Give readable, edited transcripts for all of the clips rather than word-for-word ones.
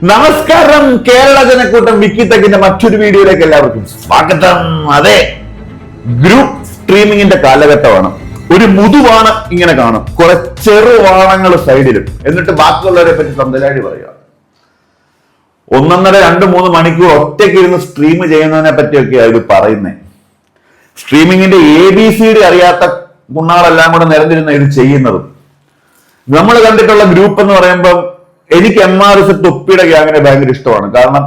നമസ്കാരം കേരള ജനക്കൂട്ടം വിക്കിടെക്കിന്റെ മറ്റൊരു വീഡിയോയിലേക്ക് എല്ലാവർക്കും സ്വാഗതം. അതെ, ഗ്രൂപ്പ് സ്ട്രീമിങ്ങിന്റെ കാലഘട്ടമാണ്. ഒരു മുതുവാണ് ഇങ്ങനെ കാണും, കുറെ ചെറുവാണങ്ങൾ സൈഡിലും, എന്നിട്ട് ബാക്കിയുള്ളവരെ പറ്റി സംതലാടി പറയുക. 1.5, 2, 3 മണിക്കൂർ ഒറ്റയ്ക്ക് ഇരുന്ന് സ്ട്രീം ചെയ്യുന്നതിനെ പറ്റിയൊക്കെയാണ് ഇത് പറയുന്നത്. സ്ട്രീമിങ്ങിന്റെ ABCD അറിയാത്ത കുണ്ണാളെല്ലാം കൂടെ നിരന്നിരുന്ന ഇത് ചെയ്യുന്നതും. നമ്മൾ കണ്ടിട്ടുള്ള ഗ്രൂപ്പ് എന്ന് പറയുമ്പോൾ എനിക്ക് MRS തൊപ്പിയുടെ ഗ്യാങ്ങിനെ ഭയങ്കര ഇഷ്ടമാണ്. കാരണം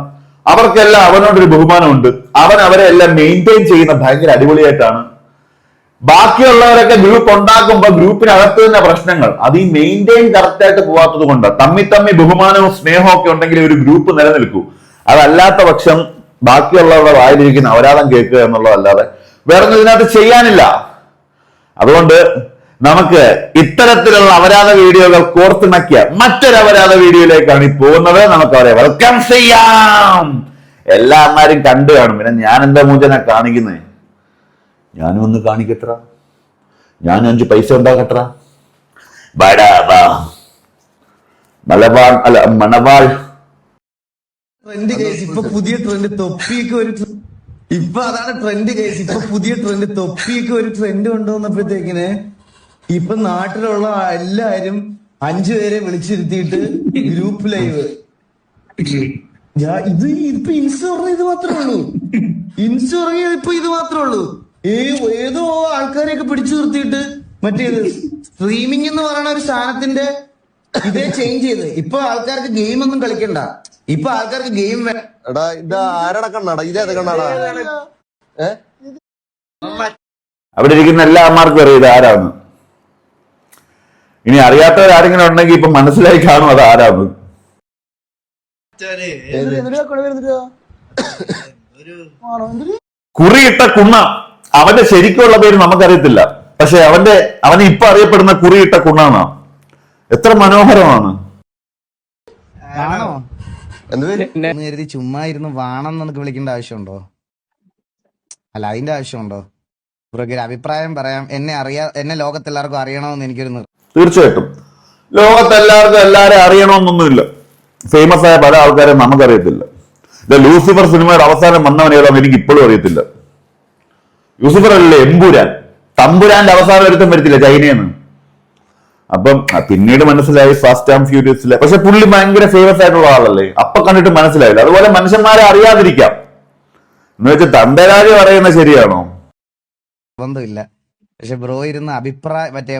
അവർക്കെല്ലാം അവനോടൊരു ബഹുമാനമുണ്ട്. അവൻ അവരെ എല്ലാം മെയിൻറ്റെയിൻ ചെയ്യുന്ന ഭയങ്കര അടിപൊളിയായിട്ടാണ്. ബാക്കിയുള്ളവരൊക്കെ ഗ്രൂപ്പ് ഉണ്ടാക്കുമ്പോൾ ഗ്രൂപ്പിനകത്ത് തന്നെ പ്രശ്നങ്ങൾ, അത് ഈ മെയിൻറ്റെയിൻ കറക്റ്റ് ആയിട്ട് പോകാത്തത് കൊണ്ട്. തമ്മി ബഹുമാനവും സ്നേഹവും ഒക്കെ ഉണ്ടെങ്കിൽ ഒരു ഗ്രൂപ്പ് നിലനിൽക്കൂ. അതല്ലാത്ത പക്ഷം ബാക്കിയുള്ളവരുടെ വായിലിരിക്കുന്ന അപരാധം കേൾക്കുക എന്നുള്ളതല്ലാതെ വേറെ ഇതിനകത്ത് ചെയ്യാനില്ല. അതുകൊണ്ട് നമുക്ക് ഇത്തരത്തിലുള്ള അപരാധ വീഡിയോകൾ കോർത്തിണക്കിയ മറ്റൊരു അപരാധ വീഡിയോയിലേക്കാണ് ഈ പോകുന്നത്. നമുക്ക് അവരെ വെൽക്കം ചെയ്യാം. എല്ലാമാരും കണ്ടു കാണും. പിന്നെ ഞാൻ എന്താ മൂഞ്ചനെ കാണിക്കുന്നേ? ഞാനും ഒന്ന് കാണിക്കട്ട, ഞാനും 5 പൈസ ഉണ്ടാക്കട്ട. മലബാർ അല്ല മണവാൾ ട്രെൻഡ് കേസ്. ഇപ്പൊ പുതിയ ട്രെൻഡ് തൊപ്പിയൊക്കെ ഒരു ഇപ്പൊ അതാണ് ട്രെൻഡ് കേസ്. ഇപ്പൊ പുതിയ ട്രെൻഡ് തൊപ്പിയൊക്കെ ഒരു ട്രെൻഡ് കൊണ്ടുവന്നപ്പോഴത്തേക്കിന് ഇപ്പൊ നാട്ടിലുള്ള എല്ലാരും 5 പേരെ വിളിച്ചിരുത്തിയിട്ട് ഗ്രൂപ്പ് ലൈവ്. ഇത് ഇപ്പൊ ഇൻസ്റ്റ പറഞ്ഞ ഇത് മാത്രമേ ഉള്ളൂ. ഇൻസ്റ്റ പറഞ്ഞ ഇപ്പൊ ഇത് മാത്രമേ ഉള്ളൂ. ഏതോ ആൾക്കാരെയൊക്കെ പിടിച്ചു നിർത്തിയിട്ട് മറ്റേത് സ്ട്രീമിംഗ് എന്ന് പറയുന്ന ഒരു സാധനത്തിന്റെ ഇതേ ചേഞ്ച് ചെയ്ത് ഇപ്പൊ ആൾക്കാർക്ക് ഗെയിം ഒന്നും കളിക്കണ്ട. ഇപ്പൊ ആൾക്കാർക്ക് ഗെയിം എടാ ഇത് ആരട കണ്ണാടാ? ഇതേത് കണ്ണാടാ? അവിടെ ഇരിക്കുന്ന എല്ലാ അമ്മമാർക്കും അറിയാം ഇത് ആരാന്ന്. ഇനി അറിയാത്തവരാരെങ്കിലും ഉണ്ടെങ്കിൽ ഇപ്പൊ മനസ്സിലായി കാണും അത് ആരാന്ന്. കുറിയിട്ട കുണ്ണ, അവന്റെ ശരിക്കുള്ള പേര് നമുക്കറിയത്തില്ല. പക്ഷെ അവന് ഇപ്പൊ അറിയപ്പെടുന്ന കുറിയിട്ട കുണ്ണാണ്. എത്ര മനോഹരമാണ്. ആണോ കരുതി ചുമ്മാ ഇരുന്ന് വാണം എന്നൊക്കെ വിളിക്കേണ്ട ആവശ്യമുണ്ടോ? അല്ല, അതിന്റെ ആവശ്യമുണ്ടോ? ഒരു അഭിപ്രായം പറയാം. എന്നെ ലോകത്തെല്ലാവർക്കും അറിയണമെന്ന് എനിക്കൊരു തീർച്ചയായിട്ടും ലോകത്തെല്ലാവർക്കും എല്ലാവരും അറിയണമെന്നൊന്നുമില്ല. ഫേമസ് ആയ പല ആൾക്കാരെയും നമുക്കറിയത്തില്ല. ലൂസിഫർ സിനിമയുടെ അവസാനം വന്നവൻ ഏതാണെന്ന് എനിക്ക് ഇപ്പോഴും അറിയത്തില്ല. ലൂസിഫർ അല്ലേ എമ്പുരാൻ? തമ്പുരാന്റെ അവസാനം ഒരുത്തം വരത്തില്ല ചൈനയെന്ന്. അപ്പം പിന്നീട് മനസ്സിലായി ഫാസ്റ്റ് ആൻഡ് ഫ്യൂരിയസിലെ. പക്ഷെ പുള്ളി ഭയങ്കര ഫേമസ് ആയിട്ടുള്ള ആളല്ലേ, അപ്പൊ കണ്ടിട്ട് മനസ്സിലായില്ല. അതുപോലെ മനുഷ്യന്മാരെ അറിയാതിരിക്കാം എന്ന് വെച്ച് തന്തരാജ് പറയുന്നത് ശരിയാണോ? ബന്ധമില്ല. പക്ഷെ ബ്രോ ഇരുന്ന് മറ്റേ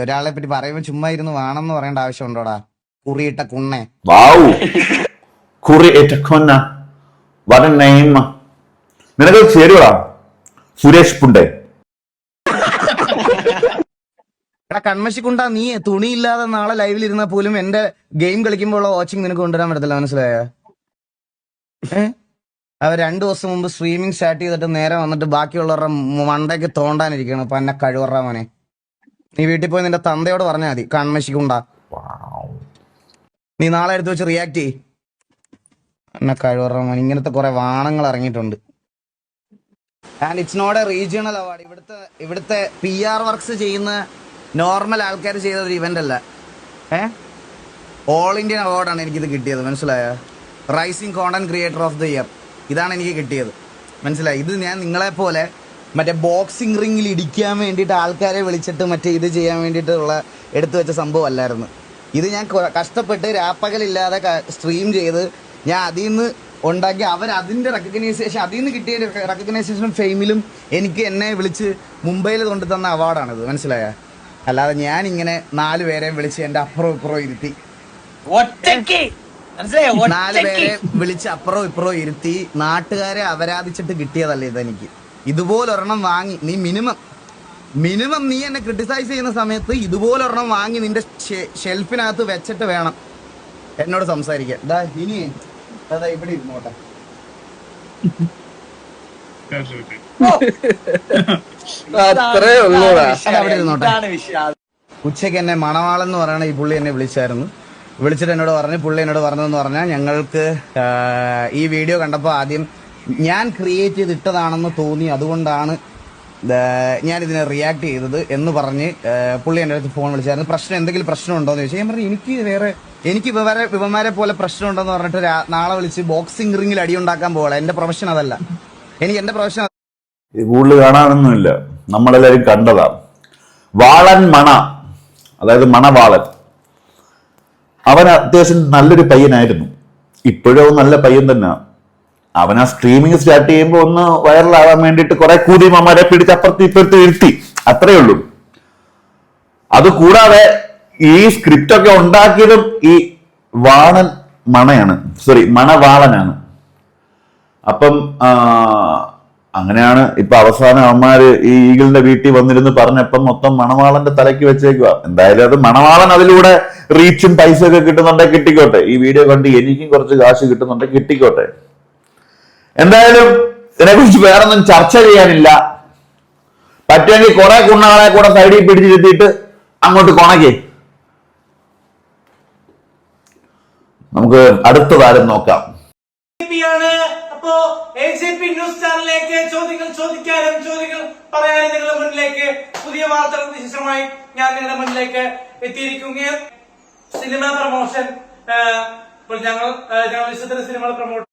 ഒരാളെ പറ്റി പറയുമ്പോ ചുമ്മാ ഇരുന്ന് വേണമെന്ന് പറയേണ്ട ആവശ്യമുണ്ടോടാ? കുറിയിട്ട കുണ്ണേ. വാവു, കുറിയിട്ട കുണ്ണ, what a name. നിനക്ക് ശരിയോടാ സുരേഷ് പുണ്ടേ. കൺമശിക്കുണ്ടാ, നീ തുണിയില്ലാതെ നാളെ ലൈവിൽ ഇരുന്നാൽ പോലും എന്റെ ഗെയിം കളിക്കുമ്പോൾ വാച്ചിങ് നിനക്ക് കൊണ്ടുവരാൻ പറ്റത്തില്ല. മനസ്സിലായ? അവർ 2 ദിവസം മുമ്പ് സ്ട്രീമിംഗ് സ്റ്റാർട്ട് ചെയ്തിട്ട് നേരെ വന്നിട്ട് ബാക്കിയുള്ളവരുടെ മണ്ടയ്ക്ക് തോണ്ടാനിരിക്കണം. അപ്പൊ എന്നെ കഴിവറ മോനെ. നീ വീട്ടിൽ പോയി നിന്റെ തന്തയോട് പറഞ്ഞാൽ മതി, കൺമശിക്കുണ്ടാ നീ നാളെ എടുത്ത് വെച്ച് റിയാക്ട് ചെയ്. എന്നെ കഴിവറ മോനെ. ഇങ്ങനത്തെ കുറെ വാണങ്ങൾ ഇറങ്ങിയിട്ടുണ്ട്. And it's not a regional award. ഇവിടുത്തെ PR വർക്ക്സ് ചെയ്യുന്ന നോർമൽ ആൾക്കാർ ചെയ്ത ഒരു ഇവന്റ് അല്ല. ഓൾ ഇന്ത്യൻ അവാർഡാണ് എനിക്കിത് കിട്ടിയത്. മനസ്സിലായ? Rising content creator of the year ഇതാണ് എനിക്ക് കിട്ടിയത്. മനസ്സിലായി? ഇത് ഞാൻ നിങ്ങളെ പോലെ മറ്റേ ബോക്സിംഗ് റിംഗിൽ ഇടിക്കാൻ വേണ്ടിയിട്ട് ആൾക്കാരെ വിളിച്ചിട്ട് മറ്റേ ഇത് ചെയ്യാൻ വേണ്ടിയിട്ടുള്ള എടുത്തു വെച്ച സംഭവം അല്ലായിരുന്നു. ഇത് ഞാൻ കഷ്ടപ്പെട്ട് രാപ്പകലില്ലാതെ സ്ട്രീം ചെയ്ത് ഞാൻ അതിൽ നിന്ന് ഉണ്ടാക്കി അതിന്റെ റെക്കഗ്നൈസേഷൻ, അതിൽ നിന്ന് കിട്ടിയ റെക്കഗ്നൈസേഷനും ഫെയിമിലും എനിക്ക് എന്നെ വിളിച്ച് മുംബൈയിൽ കൊണ്ടു തന്ന അവാർഡാണിത്. മനസ്സിലായ? അല്ലാതെ ഞാൻ ഇങ്ങനെ 4 പേരെയും വിളിച്ച് എന്റെ അപ്പുറം ഇപ്പുറം ഇരുത്തി 4 പേരെ വിളിച്ച് അപ്പുറം ഇപ്പുറം ഇരുത്തി നാട്ടുകാരെ അപരാധിച്ചിട്ട് കിട്ടിയതല്ലേ ഇതെനിക്ക്. ഇതുപോലൊരെണ്ണം വാങ്ങി നീ മിനിമം നീ എന്നെ ക്രിട്ടിസൈസ് ചെയ്യുന്ന സമയത്ത് ഇതുപോലൊരെണ്ണം വാങ്ങി നിന്റെ ഷെൽഫിനകത്ത് വെച്ചിട്ട് വേണം എന്നോട് സംസാരിക്കാൻ. ഇനി ഇവിടെ ഇരുന്നോട്ടെ. ഉച്ചയ്ക്ക് എന്നെ മണവാളെന്ന് പറയണ ഈ പുള്ളി എന്നെ വിളിച്ചായിരുന്നു. വിളിച്ചിട്ട് എന്നോട് പറഞ്ഞതെന്ന് പറഞ്ഞാൽ ഞങ്ങൾക്ക് ഈ വീഡിയോ കണ്ടപ്പോൾ ആദ്യം ഞാൻ ക്രിയേറ്റ് ചെയ്തിട്ടതാണെന്ന് തോന്നി, അതുകൊണ്ടാണ് ഞാൻ ഇതിനെ റിയാക്ട് ചെയ്തത് എന്ന് പറഞ്ഞ് പുള്ളി എൻ്റെ അടുത്ത് ഫോൺ വിളിച്ചായിരുന്നു. എന്തെങ്കിലും പ്രശ്നം ഉണ്ടോ എന്ന് ചോദിച്ചാൽ ഞാൻ പറഞ്ഞു എനിക്ക് വേറെ എനിക്ക് ഇവന്മാരെ പോലെ പ്രശ്നമുണ്ടെന്ന് പറഞ്ഞിട്ട് നാളെ വിളിച്ച് ബോക്സിംഗ് റിംഗിൽ അടിയുണ്ടാക്കാൻ പോകണം. എന്റെ പ്രൊഫഷൻ അതല്ല. എന്റെ പ്രൊഫഷൻ കൂടുതൽ കാണാനൊന്നുമില്ല, നമ്മളെല്ലാരും കണ്ടതാ. വാളൻ മണ, അതായത് മണവാളൻ, അവൻ അത്യാവശ്യം നല്ലൊരു പയ്യനായിരുന്നു. ഇപ്പോഴും നല്ല പയ്യൻ തന്നെ. അവൻ ആ സ്ട്രീമിംഗ് സ്റ്റാർട്ട് ചെയ്യുമ്പോൾ ഒന്ന് വൈറലാകാൻ വേണ്ടിയിട്ട് കുറെ കൂടിയമ്മമാരെ പിടിച്ച് അപ്പുറത്ത് ഇപ്പുറത്ത് ഇരുത്തി, അത്രയേ ഉള്ളൂ. അത് കൂടാതെ ഈ സ്ക്രിപ്റ്റ് ഒക്കെ ഉണ്ടാക്കിയതും ഈ മണവാളനാണ്. അപ്പം അങ്ങനെയാണ് ഇപ്പൊ അവസാനം അവന്മാര് ഈ ഈഗിളിന്റെ വീട്ടിൽ വന്നിരുന്ന് പറഞ്ഞപ്പം മൊത്തം മണവാളന്റെ തലയ്ക്ക് വെച്ചേക്കുക. എന്തായാലും അത് മണവാളൻ അതിലൂടെ റീച്ചും പൈസ ഒക്കെ കിട്ടുന്നുണ്ടെങ്കിൽ കിട്ടിക്കോട്ടെ. ഈ വീഡിയോ കണ്ട് എനിക്കും കുറച്ച് കാശ് കിട്ടുന്നുണ്ടെങ്കിൽ കിട്ടിക്കോട്ടെ. എന്തായാലും ഇതിനെക്കുറിച്ച് വേറൊന്നും ചർച്ച ചെയ്യാനില്ല. പറ്റുമെങ്കിൽ കുറെ കുണ്ണകളെ കൂടെ സൈഡിൽ പിടിച്ചിരുത്തിയിട്ട് അങ്ങോട്ട് കൊണക്കേ. നമുക്ക് അടുത്ത താരം നോക്കാം. അപ്പോ AJP ന്യൂസ് ചാനലിലേക്ക് ചോദ്യങ്ങൾ ചോദിക്കാനും ചോദ്യങ്ങൾ പറയാനും നിങ്ങളുടെ മുന്നിലേക്ക് പുതിയ വാർത്തകൾക്ക് വിശേഷമായി ഞാൻ നിങ്ങളുടെ മുന്നിലേക്ക് എത്തിയിരിക്കുകയും സിനിമ പ്രൊമോഷൻ ഞങ്ങൾ സിനിമ പ്രൊമോട്ട്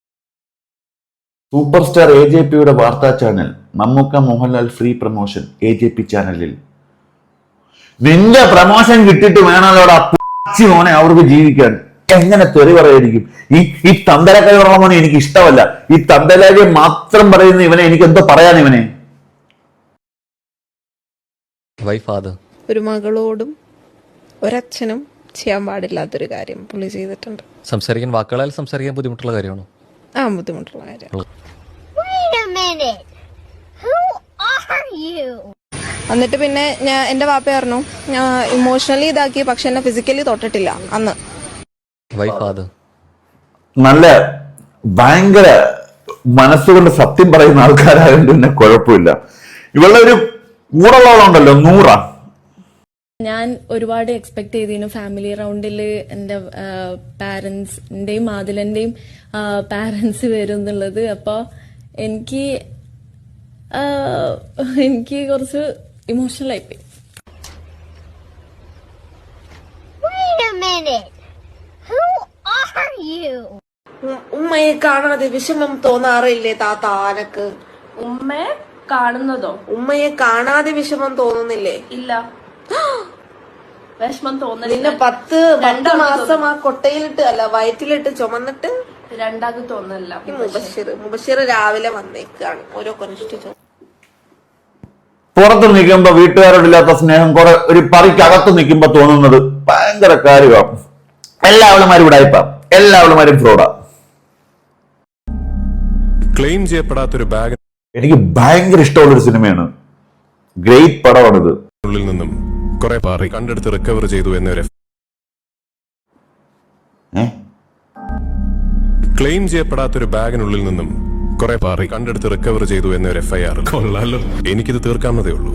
സൂപ്പർ സ്റ്റാർ AJPയുടെ വാർത്താ channel Mammookka Mohanlal free promotion AJP ചാനലിൽ. നിന്റെ പ്രൊമോഷൻ കിട്ടിയിട്ട് വേണമല്ലോടാ മോനെ അവർക്ക് ജീവിക്കാൻ. എങ്ങനെ തെറി പറയായിരിക്കും? ഈ തന്തലക്കൈയുള്ള മോനെ എനിക്ക് ഇഷ്ടമല്ല. ഈ തന്തലാകെ മാത്രം പറയുന്ന ഇവനെ എനിക്ക് എന്തോ പറയാൻ. ഇവനെ ഒരു മകളോടും ഒരച്ഛനും ചെയ്യാൻ പാടില്ലാത്തൊരു കാര്യം പുള്ളി ചെയ്തിട്ടുണ്ട്. സംസാരിക്കാൻ വാക്കുകളാൽ സംസാരിക്കാൻ ബുദ്ധിമുട്ടുള്ള കാര്യമാണോ? ബുദ്ധിമുട്ടുള്ള കാര്യം. എന്നിട്ട് പിന്നെ എന്റെ വാപ്പ പറഞ്ഞു ഇമോഷണലി ഇതാക്കി, പക്ഷെ എന്നെ ഫിസിക്കലി തൊട്ടിട്ടില്ല അന്ന്. നല്ല ഭയങ്കര മനസ്സുകൊണ്ട് സത്യം പറയുന്ന ആൾക്കാരായതുകൊണ്ട് പിന്നെ കുഴപ്പമില്ല. ഇവളുടെ ഒരു കൂടെയുള്ളവളുണ്ടല്ലോ 100. ഞാൻ ഒരുപാട് എക്സ്പെക്ട് ചെയ്തിരുന്നു ഫാമിലി റൗണ്ടില് എന്റെ പാരന്റ്സിന്റെയും ആദിലന്റെയും പാരന്റ്സ് വരും എന്നുള്ളത്. അപ്പൊ എനിക്ക് കുറച്ച് ഇമോഷണൽ ആയിപ്പോയി. ഉമ്മയെ കാണാതെ വിഷമം തോന്നാറില്ലേ താത്ത ആനക്ക്? ഉമ്മയെ കാണുന്നതോ? ഉമ്മയെ കാണാതെ വിഷമം തോന്നുന്നില്ലേ? ഇല്ല, വിഷമം തോന്നില്ല. പിന്നെ 2 മാസം ആ കൊട്ടയിലിട്ട് അല്ല വയറ്റിലിട്ട് ചുമന്നിട്ട് രണ്ടാമത് തോന്നില്ല. മുബഷിർ രാവിലെ വന്നേക്കാണ് ഓരോ കൊനിഷ്ഠിച്ചു. പുറത്ത് നിൽക്കുമ്പോ വീട്ടുകാരോടില്ലാത്ത സ്നേഹം കുറെ ഒരു പറിക്കകത്ത് നിൽക്കുമ്പോ തോന്നുന്നത് ഭയങ്കര കാര്യമാണ്. എല്ലാവളുമാരും ഉടായിപ്പാ, എല്ലാവളുമാരും ഫ്രോഡാ. ക്ലെയിം ചെയ്യപ്പെടാത്തൊരു ബാഗ് എനിക്ക് ഭയങ്കര ഇഷ്ടമുള്ളൊരു സിനിമയാണ്. ഗ്രേറ്റ് പടമാണിത്. ഉള്ളിൽ നിന്നും കുറെ പാറി കണ്ടെടുത്ത് റിക്കവർ ചെയ്തു എന്നൊരു ക്ലെയിം ചെയ്യപ്പെടാത്തൊരു ബാഗിനുള്ളിൽ നിന്നും കുറെ പാറി കണ്ടെടുത്ത് റിക്കവർ ചെയ്തു എന്നൊരു FIR. കൊള്ളാലോ, എനിക്കിത് തീർക്കാവുന്നതേ ഉള്ളൂ.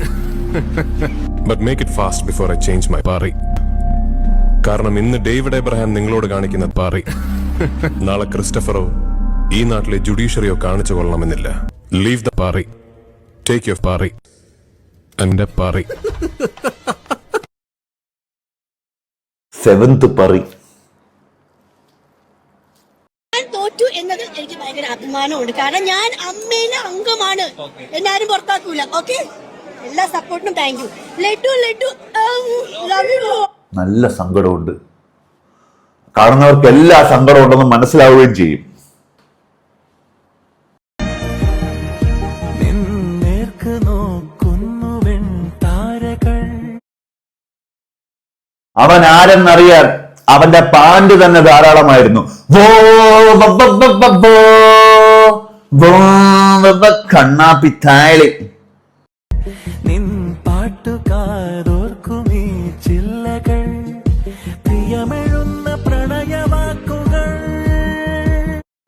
But make it fast before I change my പാറി. കാരണം ഇന്ന് ഡേവിഡ് എബ്രഹാം നിങ്ങളോട് കാണിക്കുന്ന പാറി നാളെ ക്രിസ്റ്റഫറോ ഈ നാട്ടിലെ ജുഡീഷ്യറിയോ കാണിച്ചു കൊള്ളണമെന്നില്ല. ലീവ് ദ പാറി, ടേക്ക് യുവർ പാറി. എന്റെ പാറി 7th പറി. തോറ്റു എന്നത് എനിക്ക് ഭയങ്കര അഭിമാനമുണ്ട്. കാരണം ഞാൻ അമ്മേനെ അംഗമാണ്, എന്നാരും പുറത്താക്കൂല. ഓക്കെ, എല്ലാ സപ്പോർട്ടിനും thank you. Laddu love you. നല്ല സങ്കടമുണ്ട്. കാണുന്നവർക്ക് എല്ലാ സങ്കടം ഉണ്ടെന്ന് മനസ്സിലാവുകയും ചെയ്യും. അവൻ ആരെന്നറിയാൻ അവന്റെ പാന്റ് തന്നെ ധാരാളമായിരുന്നു. കണ്ണാപ്പിത്തായളി.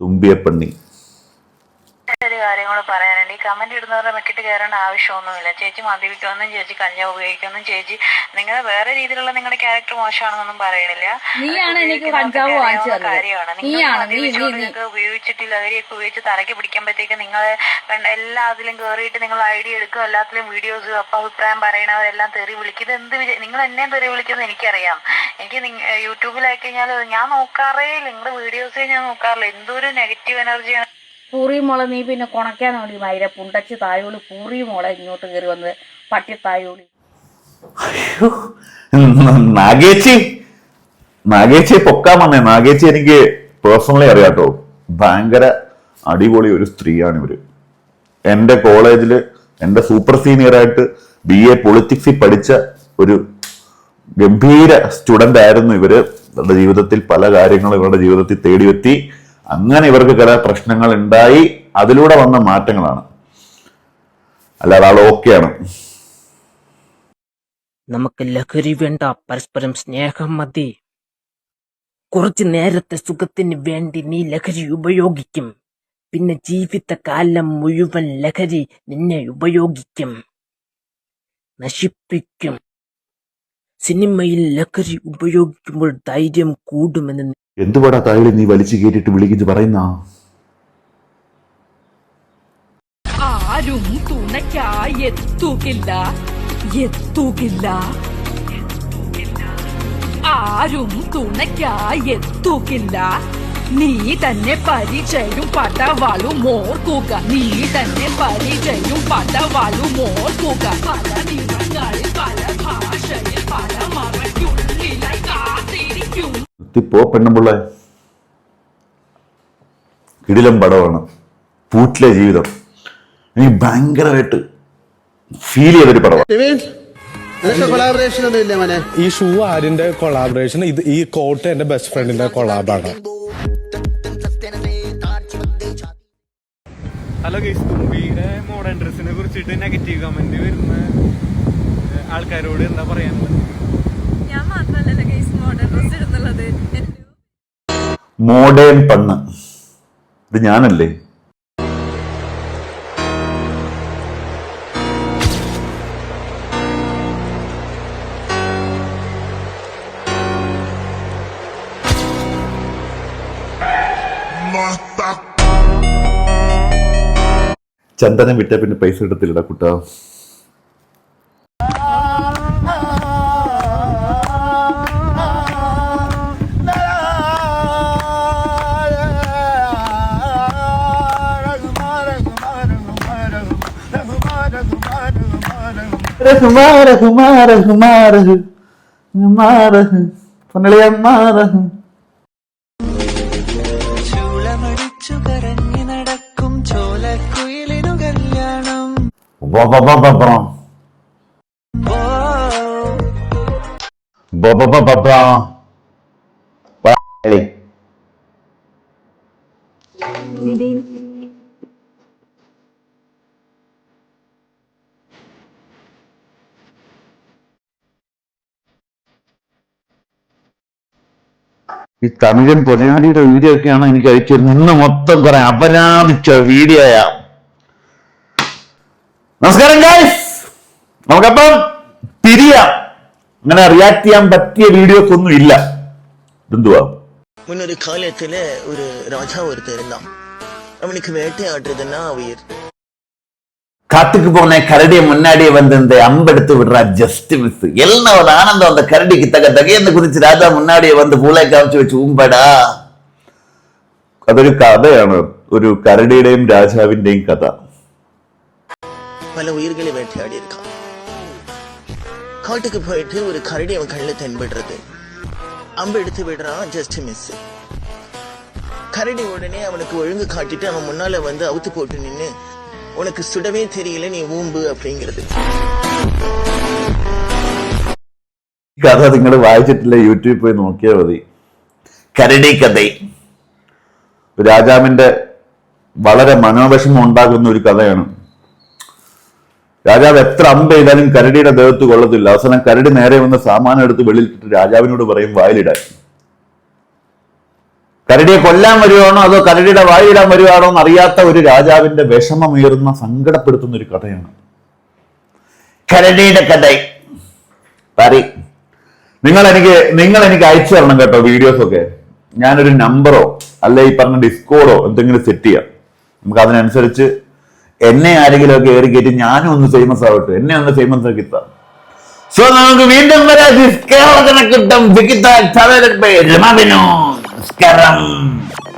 തുമ്പിയപ്പണ്ണി. ഒരു കാര്യം കൂടെ പറയാനുണ്ട്. കമന്റ് ഇടുന്നവരുടെ മെക്കിട്ട് കയറേണ്ട ആവശ്യമൊന്നുമില്ല. ചേച്ചി മദ്യപിക്കുമെന്നും ചേച്ചി കഞ്ചാവ് ഉപയോഗിക്കുമെന്നും ചേച്ചി നിങ്ങളുടെ വേറെ രീതിയിലുള്ള നിങ്ങളുടെ ക്യാരക്ടർ മോശമാണെന്നൊന്നും പറയണില്ല. കാര്യമാണ്. നിങ്ങൾക്ക് ഉപയോഗിച്ചിട്ട് ലഹരിയൊക്കെ ഉപയോഗിച്ച് തലയ്ക്ക് പിടിക്കുമ്പോഴത്തേക്ക് നിങ്ങളെ എല്ലാത്തിലും കയറിയിട്ട് നിങ്ങൾ ഐഡിയ എടുക്കും, എല്ലാത്തിലും വീഡിയോസ് അപ്പൊ അഭിപ്രായം പറയണവരെല്ലാം തെറി വിളിക്കും. ഇത് എന്ത് നിങ്ങൾ എന്നെയും തെറി വിളിക്കുന്നത് എനിക്കറിയാം. എനിക്ക് യൂട്യൂബിലായി കഴിഞ്ഞാൽ ഞാൻ നോക്കാറേ ഇല്ല, നിങ്ങളുടെ വീഡിയോസേ ഞാൻ നോക്കാറില്ല. എന്തൊരു നെഗറ്റീവ് എനർജിയാണ്. പൂറി മോളെ നീ പിന്നെ കൊണക്കാൻ വേണ്ടി മൈര പുണ്ടച്ച് തായോളി പൂറി മോളെ ഇങ്ങോട്ട് കയറി വന്ന് പട്ടി തായോളി. നാഗേച്ചിയെ പൊക്കാൻ വന്നേ. നാഗേച്ചി എനിക്ക് പേഴ്സണലി അറിയാട്ടോ, ഭയങ്കര അടിപൊളി ഒരു സ്ത്രീയാണ് ഇവര്. എന്റെ കോളേജില് എന്റെ സൂപ്പർ സീനിയറായിട്ട് BA പൊളിറ്റിക്സിൽ പഠിച്ച ഒരു ഗംഭീര സ്റ്റുഡന്റ് ആയിരുന്നു ഇവര്. ഇവരുടെ ജീവിതത്തിൽ പല കാര്യങ്ങളും ഇവരുടെ ജീവിതത്തിൽ തേടിയെത്തി. അങ്ങനെ ഇവർക്ക് ചില പ്രശ്നങ്ങൾ ഉണ്ടായി, അതിലൂടെ വന്ന മാറ്റങ്ങളാണ്. അല്ലാതെ ആൾ ഓക്കെയാണ്. നമുക്ക് ലഹരി വേണ്ട, പരസ്പരം സ്നേഹം മതി. കുറച്ചു നേരത്തെ സുഖത്തിന് വേണ്ടി നീ ലഹരി ഉപയോഗിക്കും, പിന്നെ ജീവിതകാലം മുഴുവൻ ലഹരി നിന്നെ ഉപയോഗിക്കും, നശിപ്പിക്കും. സിനിമയിൽ ലഹരി ഉപയോഗിക്കുമ്പോൾ ധൈര്യം കൂടുമെന്ന് എന്തുപാടാ താഴെ നീ വലിച്ചു കേട്ടിട്ട് വിളിക്കുന്നത് പറയുന്ന? ആരും തുണയ്ക്കായി എത്തുകില്ല, ആരും തുണയ്ക്കായി എത്തുകില്ല. നീ തന്നെ പരിചയം പടവാളും ഓർക്കുക, നീ തന്നെ പരിചയം പടവാളും ഓർക്കുക. പല നിറങ്ങളിൽ പല ഭാഷയിൽ പല മറയ്ക്കുള്ളിലായി കാത്തിരിക്കും. പോ പെണ്ണുമ്പിള്ള, കിടിലം പടമാണ് പൂറ്റിലെ ജീവിതം. എനിക്ക് ഭയങ്കരമായിട്ട് ഫീൽ ചെയ്തൊരു പടമാണ്. കൊളാബറേഷൻ ഒന്നും ഇല്ല മോനെ. ഈ ഷൂ ആരിന്റെ കൊളാബറേഷൻ? ഇത് ഈ കോട്ട് എന്റെ ബെസ്റ്റ് ഫ്രണ്ടിന്റെ കൊളാബാണ്. ഹലോ ഗൈസ്, തുമ്പിയുടെ മോഡേൺ ഡ്രസ്സിനെ കുറിച്ചിട്ട് നെഗറ്റീവ് കമന്റ് വരുന്ന ആൾക്കാരോട് എന്താ പറയാനുള്ളത്? ഞാൻ മാത്രമല്ല ഗൈസ് മോഡേൺ ഡ്രസ് ഇടുന്നുള്ളത്. മോഡേൺ പെണ്ണ് ഇത് ഞാനല്ലേ? ചന്ദനം വിട്ട പിന്നെ പൈസ കിട്ടത്തില്ലടാ കുട്ടാ. ഈ തമിഴൻ പൊലയാളിയുടെ വീഡിയോ ഒക്കെയാണ് എനിക്ക് അയച്ചിരുന്നത്. ഇന്ന് മൊത്തം കുറെ അപരാധിച്ച വീഡിയോയാ. നമസ്കാരം ഗൈസ്, നമുക്കപ്പം പിരിയാം. അങ്ങനെ റിയാക്ട് ചെയ്യാൻ പറ്റിയ വീഡിയോസ് ഒന്നും ഇല്ല. എന്തുവാ, മുന്നൊരു കാലത്തില് ഒരു രാജാവ് ഒരുത്തരുന്നാ, അവനുക്ക് വേട്ടയാടുறதுன்னா உயிர். காட்டுக்கு போன கரடியை முன்னாடியே வந்து இந்த அம்பெடுத்து விடுறா, ஜஸ்ட் மிஸ். எல்லாம் ஒரு ஆனந்தம். அந்த கரடிக்கு தகையன்னு குதிச்சு ராஜா முன்னாடியே வந்து பூளை காமிச்சு വെച്ച് ഉമ്പടാ. അതൊരു കഥയാണ്, ഒരു കരടിയുടെയും രാജാവിന്റെയും കഥ. പല ഉயிர்களை വേട്ടയാടി இருக்கான். காட்டுக்கு போயிட்டு ஒரு கரடி அவன் கண்ணுல தென்படுறது, அம்பு எடுத்து விடுறான், ஜஸ்ட் மிஸ். கரடி உடனே அவனுக்கு ஒழுங்கு காட்டிட்டு அவன் முன்னால வந்து அவுத்து போட்டு நின்னு, உனக்கு சுடவே தெரியல, நீ ஊம்பு அப்படிங்கிறது. കഥ നിങ്ങൾ വായിച്ചിട്ടില്ല, യൂട്യൂബിൽ പോയി നോക്കിയാൽ മതി. കരടി കഥ രാജാവിന്റെ വളരെ മനോവിഷമം ഉണ്ടാകുന്ന ഒരു കഥയാണ്. രാജാവ് എത്ര അമ്പ ചെയ്താലും കരടിയുടെ ദേഹത്ത് കൊള്ളത്തില്ല. അവസാനം കരടി നേരെ വന്ന് സാമാനം എടുത്ത് വെളിയിലിട്ടിട്ട് രാജാവിനോട് പറയും വായിലിടാൻ. കരടിയെ കൊല്ലാൻ വരുവാണോ അതോ കരടിയുടെ വായിടാൻ വരുവാണോ എന്ന് അറിയാത്ത ഒരു രാജാവിന്റെ വിഷമമേറുന്ന സങ്കടപ്പെടുത്തുന്ന ഒരു കഥയാണ് കരടിയുടെ കഥ. നിങ്ങൾ എനിക്ക് അയച്ചു തരണം കേട്ടോ വീഡിയോസ് ഒക്കെ. ഞാനൊരു നമ്പറോ അല്ല ഈ പറഞ്ഞ ഡിസ്കോഡോ എന്തെങ്കിലും സെറ്റ് ചെയ്യാം. നമുക്ക് അതിനനുസരിച്ച് എന്നെ ആരെങ്കിലും ഒക്കെ ഏറി കയറ്റി ഞാനും ഒന്ന് ഫേമസ് ആവട്ടെ, എന്നെ ഒന്ന് ഫേമസ് ആക്കി കിട്ടാം. സോ നമുക്ക് വീണ്ടും വരാം. കിട്ടും.